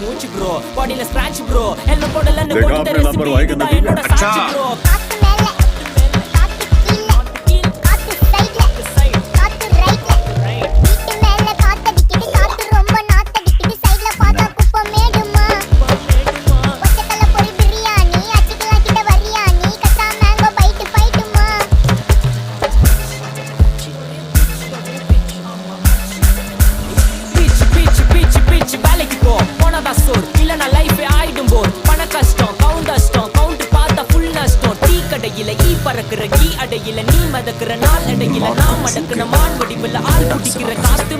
மூச்சு ப்ரோ பாடியில scratch bro helmet போடலன்னு போட்டு ரெசிபி இதுதான் என்னோட சாட்சி ப்ரோ பறக்குற நீ மதக்குற நாள் அடையில நான் மடக்குற மான் வடிவில் ஆள் குடிக்கிற காத்து